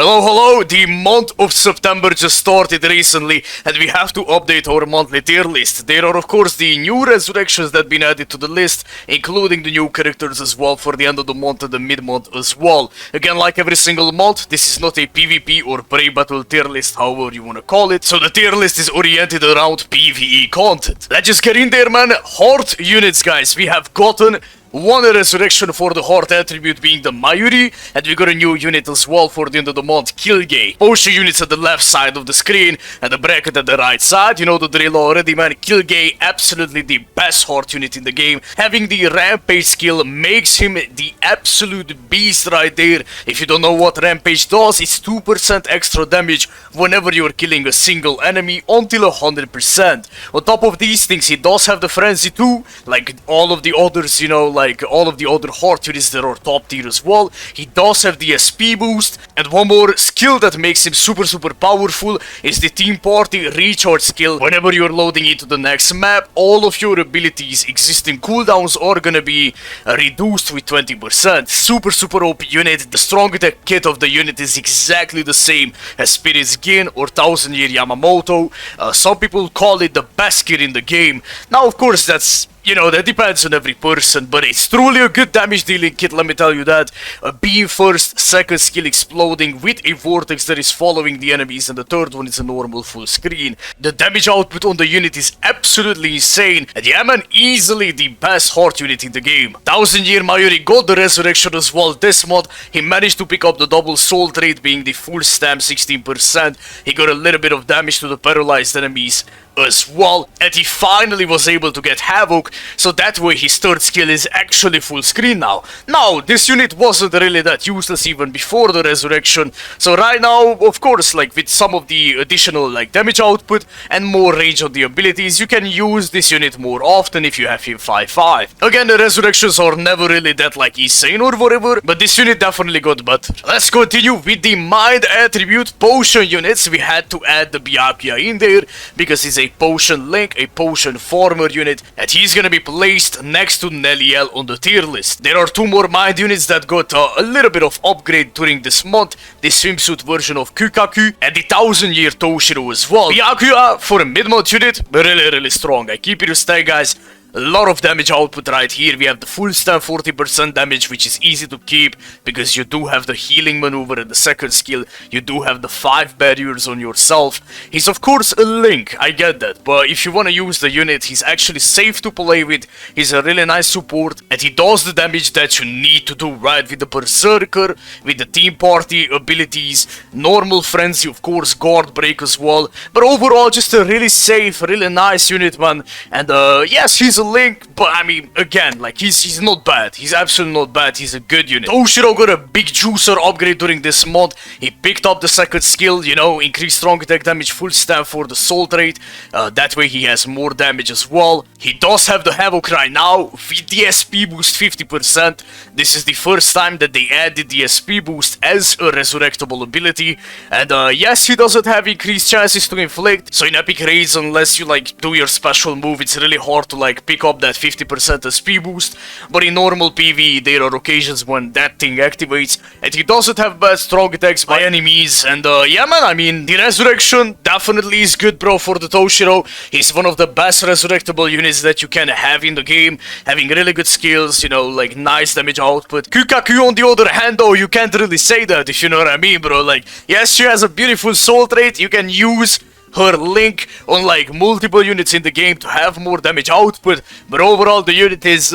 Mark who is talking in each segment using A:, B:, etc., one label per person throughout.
A: Hello, the month of September just started recently and we have to update our monthly tier list. There are of course the new resurrections that have been added to the list, including the new characters as well for the end of the month and the mid-month as well. Again, like every single month, this is not a PvP or Prey Battle tier list, however you wanna call it, so the tier list is oriented around PvE content. Let's just get in there, man. Heart units, guys. We have gotten one resurrection for the heart attribute being the Mayuri, and we got a new unit as well for the end of the month, Quilge. Potion units at the left side of the screen and the bracket at the right side. You know the drill already, man. Quilge, absolutely the best heart unit in the game. Having the rampage skill makes him the absolute beast right there. If you don't know what rampage does, it's 2% extra damage whenever you're killing a single enemy until 100%. On top of these things, he does have the frenzy too, like all of the others, you know, like all of the other heart units that are top tier as well. He does have the SP boost, and one more skill that makes him super powerful is the team party recharge skill. Whenever you're loading into the next map, all of your abilities existing cooldowns are gonna be reduced with 20%. Super OP unit. The strong attack kit of the unit is exactly the same as Spirit's Gin or 1000 Year Yamamoto. Some people call it the best kit in the game. Now of course that's, you know, that depends on every person, but it's truly a good damage dealing kit, let me tell you that. A beam first, second skill exploding with a vortex that is following the enemies, and the third one is a normal full screen. The damage output on the unit is absolutely insane, and yeah man, easily the best heart unit in the game. 1000 Year Mayuri got the resurrection as well this month. He managed to pick up the double soul trait being the full stam 16%. He got a little bit of damage to the paralyzed enemies as well, and he finally was able to get Havoc, so that way his third skill is actually full screen now. Now, this unit wasn't really that useless even before the resurrection, so right now, of course, like with some of the additional like damage output and more range on the abilities, you can use this unit more often if you have him 5-5. Again, the resurrections are never really that like insane or whatever, but this unit definitely got better. Let's continue with the mind attribute potion units. We had to add the Byakuya in there because he's a potion link, a potion farmer unit, and he's gonna be placed next to Neliel on the tier list. There are two more mind units that got a little bit of upgrade during this month, the swimsuit version of Kukaku and the 1000 Year Toshiro as well. Byakuya for a mid-month unit, really strong. I keep it stack, guys. A lot of damage output right here. We have the full stam 40% damage, which is easy to keep because you do have the healing maneuver and the second skill. You do have the 5 barriers on yourself. He's of course a link, I get that, but if you want to use the unit, he's actually safe to play with. He's a really nice support and he does the damage that you need to do, right? With the berserker, with the team party abilities, normal frenzy, of course, guard break as well. But overall, just a really safe, really nice unit, man. And yes, he's a link, but I mean, again, like he's not bad. He's absolutely not bad. He's a good unit. Toshiro got a big juicer upgrade during this month. He picked up the second skill, you know, increased strong attack damage, full stam for the soul trait. That way he has more damage as well. He does have the Havoc right now with the SP boost 50%. This is the first time that they added the SP boost as a resurrectable ability. And yes, he doesn't have increased chances to inflict. So in epic raids, unless you like do your special move, it's really hard to like pick up that 50% SP boost, but in normal PvE there are occasions when that thing activates, and he doesn't have bad strong attacks by enemies. And yeah man, I mean, the resurrection definitely is good, bro, for the Toshiro. He's one of the best resurrectable units that you can have in the game, having really good skills, you know, like nice damage output. Kukaku on the other hand, though, you can't really say that, if you know what I mean, bro. Like, yes, she has a beautiful soul trait. You can use her link on like multiple units in the game to have more damage output, but overall the unit is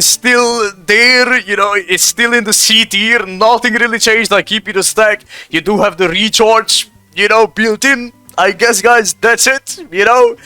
A: still there, you know, it's still in the C tier. Nothing really changed. I keep it a stack. You do have the recharge, you know, built in. I guess, guys, that's it, you know.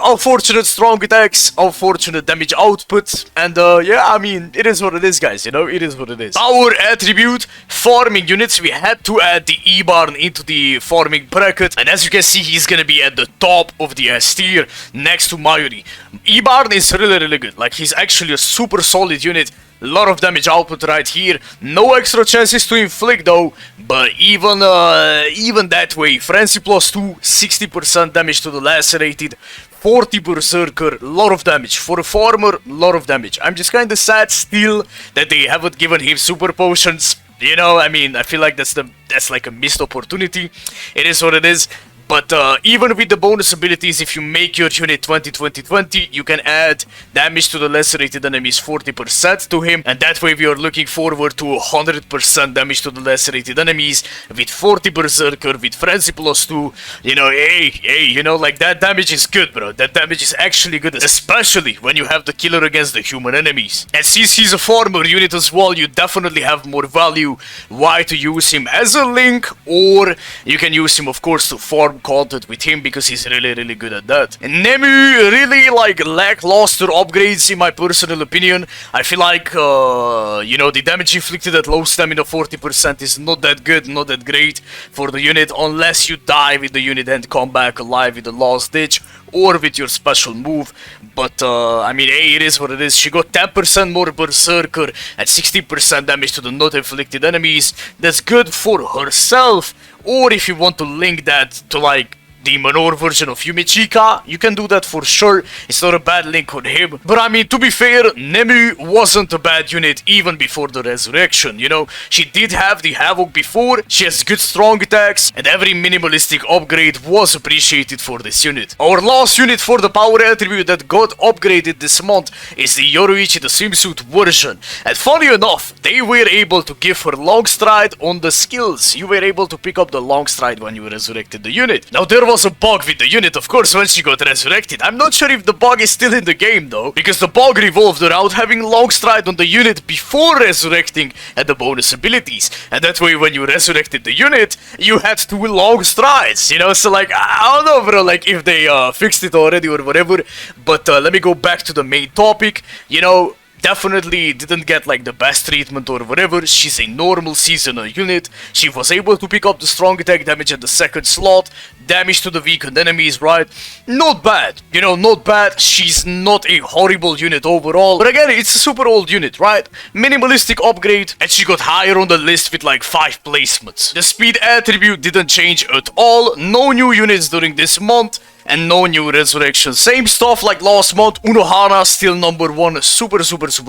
A: Unfortunate strong attacks, unfortunate damage output, and yeah, I mean, it is what it is, guys, you know, it is what it is. Our attribute, farming units, we had to add the Ebern into the farming bracket, and as you can see, he's gonna be at the top of the S tier, next to Mayuri. Ebern is really good, like, he's actually a super solid unit. Lot of damage output right here. No extra chances to inflict though, but even that way, frenzy plus 2, 60% damage to the lacerated, 40 berserker, lot of damage. For a farmer, lot of damage. I'm just kinda sad still that they haven't given him super potions. You know, I mean, I feel like that's like a missed opportunity. It is what it is. But even with the bonus abilities, if you make your unit 20-20-20, you can add damage to the lesser rated enemies 40% to him, and that way we are looking forward to 100% damage to the lesser rated enemies with 40 Berserker, with Frenzy +2, you know, hey, you know, like that damage is good, bro. That damage is actually good, especially when you have the killer against the human enemies. And since he's a farmer unit as well, you definitely have more value why to use him as a link, or you can use him, of course, to farm content with him because he's really good at that. And Nemu, really like lackluster upgrades in my personal opinion. I feel like you know, the damage inflicted at low stamina 40% is not that good, not that great for the unit unless you die with the unit and come back alive with the last ditch or with your special move. But I mean, hey, it is what it is. She got 10% more Berserker and 60% damage to the not inflicted enemies. That's good for herself. Or if you want to link that to like the Manor version of Yumichika, you can do that for sure. It's not a bad link on him. But I mean, to be fair, Nemu wasn't a bad unit even before the resurrection, you know? She did have the Havoc before, she has good strong attacks, and every minimalistic upgrade was appreciated for this unit. Our last unit for the power attribute that got upgraded this month is the Yourichi, the swimsuit version. And funny enough, they were able to give her long stride on the skills. You were able to pick up the long stride when you resurrected the unit. Now there was a bug with the unit, of course, when she got resurrected. I'm not sure if the bug is still in the game though, because the bug revolved around having long stride on the unit before resurrecting and the bonus abilities. And that way when you resurrected the unit, you had 2 long strides, you know? So like, I don't know, bro, like if they fixed it already or whatever. But let me go back to the main topic, you know. Definitely didn't get like the best treatment or whatever. She's a normal seasonal unit. She was able to pick up the strong attack damage at the second slot, damage to the weakened enemies, right? Not bad, you know, not bad. She's not a horrible unit overall, but again, it's a super old unit, right? Minimalistic upgrade, and she got higher on the list with like 5 placements. The speed attribute didn't change at all. No new units during this month. And no new resurrection. Same stuff like last month. Unohana still number 1. Super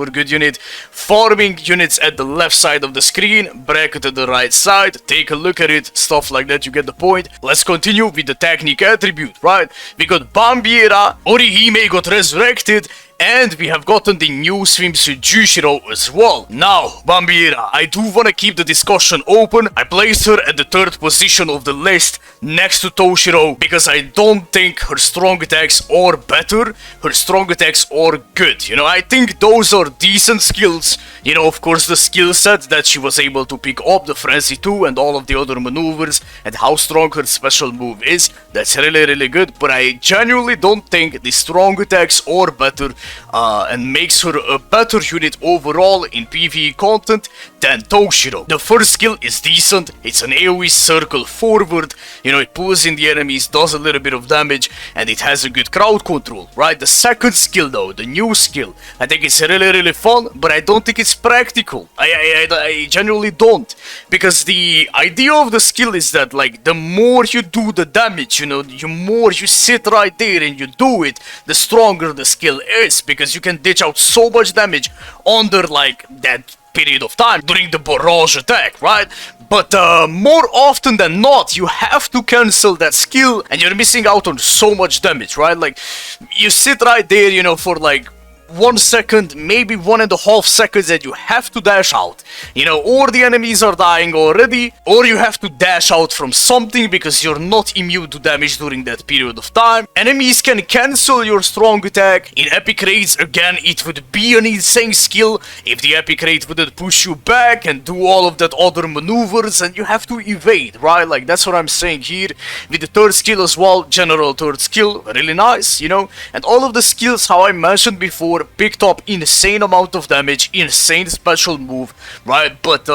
A: good unit. Farming units at the left side of the screen. Bracket at the right side. Take a look at it. Stuff like that, you get the point. Let's continue with the technique attribute, right? We got Bambietta. Orihime got resurrected. And we have gotten the new Swimsuit Jushiro as well. Now, Bambietta, I do want to keep the discussion open. I placed her at the 3rd position of the list next to Toshiro because I don't think her strong attacks are better. Her strong attacks are good. You know, I think those are decent skills. You know, of course, the skill set that she was able to pick up, the Frenzy 2 and all of the other maneuvers and how strong her special move is. That's really good. But I genuinely don't think the strong attacks are better. And makes her a better unit overall in PvE content than Toshiro. The first skill is decent, it's an AoE circle forward, you know, it pulls in the enemies, does a little bit of damage, and it has a good crowd control, right? The second skill though, the new skill, I think it's really fun, but I don't think it's practical. I genuinely don't, because the idea of the skill is that like the more you do the damage, you know, the more you sit right there and you do it, the stronger the skill is, because you can dish out so much damage under like that period of time during the barrage attack, right? But more often than not, you have to cancel that skill and you're missing out on so much damage, right? Like, you sit right there, you know, for like 1 second, maybe 1.5 seconds, and you have to dash out, you know, or the enemies are dying already, or you have to dash out from something because you're not immune to damage during that period of time. Enemies can cancel your strong attack. In epic raids, again, it would be an insane skill if the epic raid wouldn't push you back and do all of that other maneuvers and you have to evade, right? Like, that's what I'm saying here. With the 3rd skill as well, general 3rd skill, really nice, you know, and all of the skills, how I mentioned before, picked up insane amount of damage, insane special move, right? But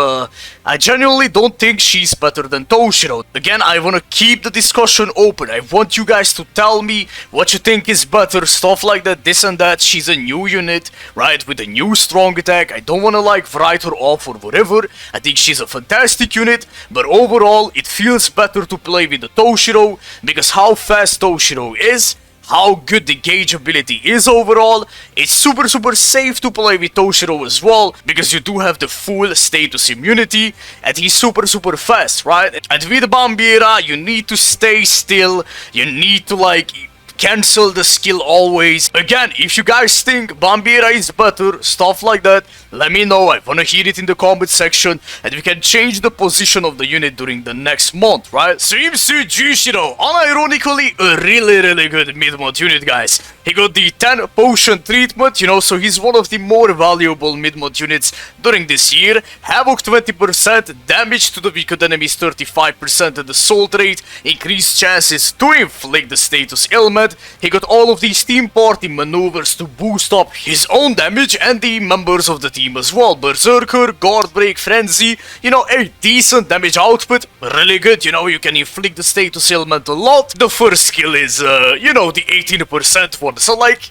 A: I genuinely don't think she's better than Toshiro. Again, I want to keep the discussion open. I want you guys to tell me what you think is better, stuff like that, this and that. She's a new unit, right, with a new strong attack. I don't want to like write her off or whatever. I think she's a fantastic unit, but overall it feels better to play with the Toshiro because how fast Toshiro is how good the gauge ability is overall. It's super safe to play with Toshiro as well, because you do have the full status immunity, and he's super fast, right? And with Bambietta, you need to stay still, you need to like cancel the skill always. Again, if you guys think Bambietta is better, stuff like that, let me know. I wanna hear it in the comment section, and we can change the position of the unit during the next month, right? Swimsuit Jushiro, unironically a really good mid-mod unit, guys. He got the 10 potion treatment, you know, so he's one of the more valuable mid-mod units during this year. Havoc 20%, damage to the weakened enemies 35%, and the assault rate, increased chances to inflict the status ailment. He got all of these team party maneuvers to boost up his own damage and the members of the team as well. Berserker, Guard Break, Frenzy, you know, a decent damage output, really good, you know, you can inflict the status ailment a lot. The first skill is, you know, the 18% one, so like,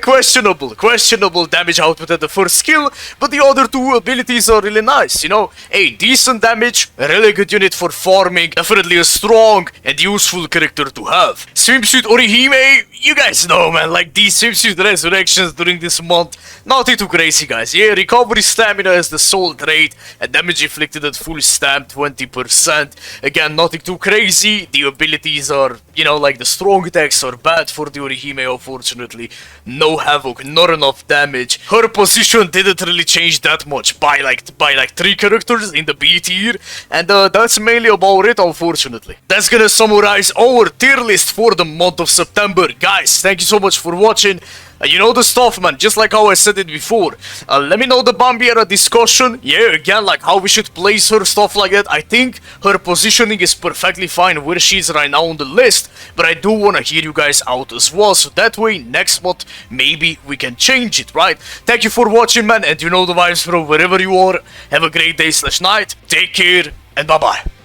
A: questionable damage output at the first skill, but the other two abilities are really nice, you know. A decent damage, a really good unit for farming, definitely a strong and useful character to have. Swimsuit Orihime, you guys know, man, like these swimsuit resurrections during this month, nothing too crazy, guys. Yeah, recovery stamina has the soul rate, and damage inflicted at full stamp 20%. Again, nothing too crazy. The abilities are, you know, like the strong attacks are bad for the Orihime, unfortunately. No havoc, not enough damage. Her position didn't really change that much by like 3 characters in the B tier, and that's mainly about it, unfortunately. That's gonna summarize our tier list for the month of September. Guys, thank you so much for watching. You know the stuff, man, just like how I said it before. Let me know the Bambietta discussion. Yeah, again, like how we should place her, stuff like that. I think her positioning is perfectly fine where she is right now on the list, but I do want to hear you guys out as well, so that way next month maybe we can change it, right? Thank you for watching, man, and you know the vibes from wherever you are. Have a great day/night. Take care, and bye-bye.